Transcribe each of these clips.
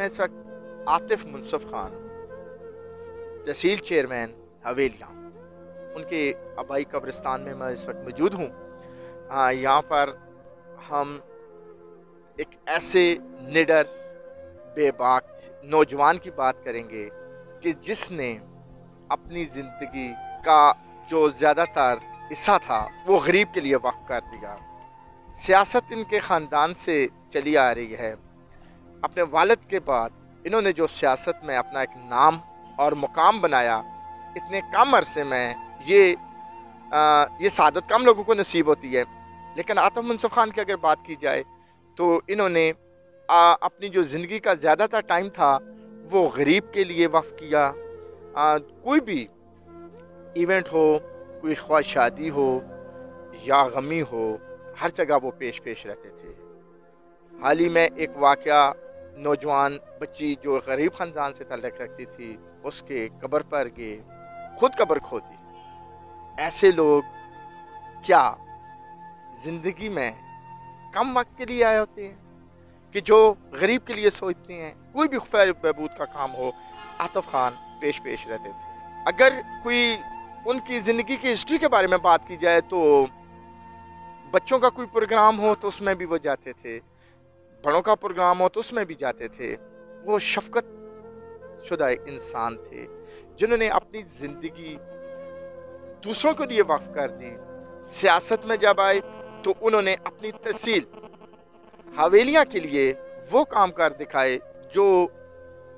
इस वक्त आतिफ मुनसफ खान, तहसील चेयरमैन हवेलियाँ, उनके आबाई कब्रिस्तान में मैं इस वक्त मौजूद हूँ। यहाँ पर हम एक ऐसे निडर बेबाक नौजवान की बात करेंगे कि जिसने अपनी ज़िंदगी का जो ज़्यादातर हिस्सा था वो गरीब के लिए वक्फ कर दिया। सियासत इनके ख़ानदान से चली आ रही है। अपने वालिद के बाद इन्होंने जो सियासत में अपना एक नाम और मुकाम बनाया, इतने कम अरसे में ये सादत कम लोगों को नसीब होती है। लेकिन आतिफ मुनसफ खान की अगर बात की जाए तो इन्होंने अपनी जो ज़िंदगी का ज़्यादातर टाइम था वो गरीब के लिए वक्फ किया। कोई भी इवेंट हो, कोई ख्वाह शादी हो या गमी हो, हर जगह वो पेश रहते थे। हाल ही में एक वाक़या, नौजवान बच्ची जो गरीब ख़ानदान से ताल्लुक़ रखती थी, उसके कब्र पर गए, खुद कब्र खो दी। ऐसे लोग क्या ज़िंदगी में कम वक्त के लिए आए होते हैं कि जो गरीब के लिए सोचते हैं? कोई भी खैर बहबूद का काम हो, आतिफ खान पेश रहते थे। अगर कोई उनकी ज़िंदगी की हिस्ट्री के बारे में बात की जाए तो बच्चों का कोई प्रोग्राम हो तो उसमें भी वो जाते थे, बड़ों का प्रोग्राम हो तो उसमें भी जाते थे। वो शफकत शुदा इंसान थे जिन्होंने अपनी ज़िंदगी दूसरों के लिए वक्फ कर दी। सियासत में जब आए तो उन्होंने अपनी तहसील हवेलियाँ के लिए वो काम कर दिखाए जो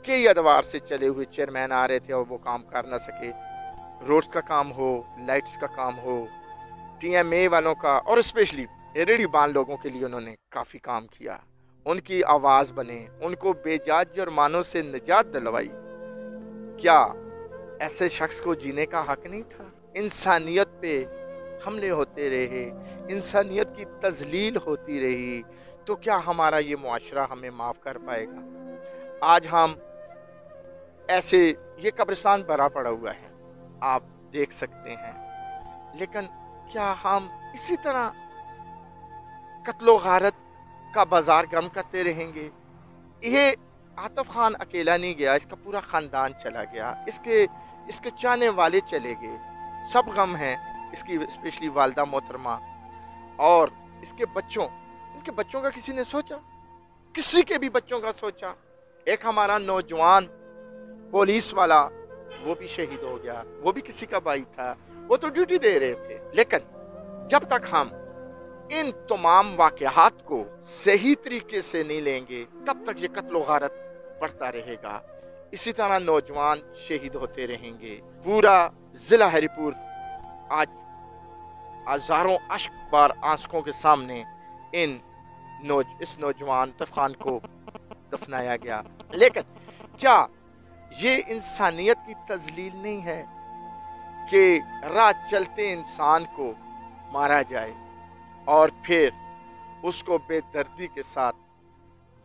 कई अदवार से चले हुए चेयरमैन आ रहे थे और वो काम कर ना सके। रोड्स का काम हो, लाइट्स का काम हो, TMA वालों का, और स्पेशली रेडी बान लोगों के लिए उन्होंने काफ़ी काम किया। उनकी आवाज़ बने, उनको बेजाज जुर्मानों से निजात दिलवाई। क्या ऐसे शख्स को जीने का हक नहीं था? इंसानियत पे हमले होते रहे, इंसानियत की तजलील होती रही, तो क्या हमारा ये मुआशरा हमें माफ़ कर पाएगा? आज हम ऐसे, ये कब्रिस्तान भरा पड़ा हुआ है, आप देख सकते हैं, लेकिन क्या हम इसी तरह कत्लो गारत का बाजार गम करते रहेंगे? ये आतिफ खान अकेला नहीं गया, इसका पूरा ख़ानदान चला गया, इसके चाहने वाले चले गए, सब गम हैं इसकी, स्पेशली वालदा मोहतरमा और इसके बच्चों। इनके बच्चों का किसी ने सोचा? किसी के भी बच्चों का सोचा? एक हमारा नौजवान पुलिस वाला, वो भी शहीद हो गया, वो भी किसी का भाई था, वो तो ड्यूटी दे रहे थे। लेकिन जब तक हम इन तमाम वाक़यात को सही तरीके से नहीं लेंगे, तब तक ये कत्लो गारत बढ़ता रहेगा। इसी तरह नौजवान शहीद होते रहेंगे। पूरा जिला हरिपुर आज हजारों अश्क बार आंसुओं के सामने इस नौजवान आतिफ खान को दफनाया गया। लेकिन क्या ये इंसानियत की तजलील नहीं है कि राह चलते इंसान को मारा जाए और फिर उसको बेदर्दी के साथ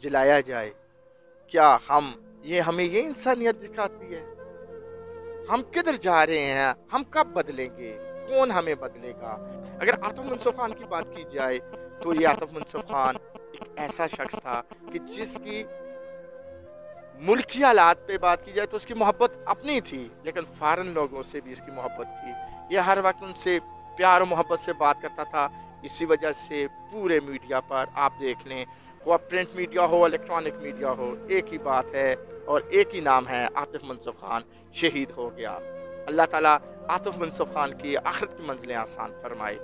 जलाया जाए? क्या हमें ये इंसानियत दिखाती है? हम किधर जा रहे हैं? हम कब बदलेंगे? कौन हमें बदलेगा? अगर आतिफ मुनसफ खान की बात की जाए तो ये आतिफ मुनसफ खान एक ऐसा शख्स था कि जिसकी मुल्की हालात पे बात की जाए तो उसकी मोहब्बत अपनी थी, लेकिन फ़ॉरेन लोगों से भी इसकी मोहब्बत थी। ये हर वक्त उनसे प्यार और मोहब्बत से बात करता था। इसी वजह से पूरे मीडिया पर आप देख लें, वह प्रिंट मीडिया हो, इलेक्ट्रॉनिक मीडिया हो, एक ही बात है और एक ही नाम है, आतिफ मुनसफ खान शहीद हो गया। अल्लाह ताला आतिफ मुनसफ खान की आखिरत की मंजिलें आसान फरमाए।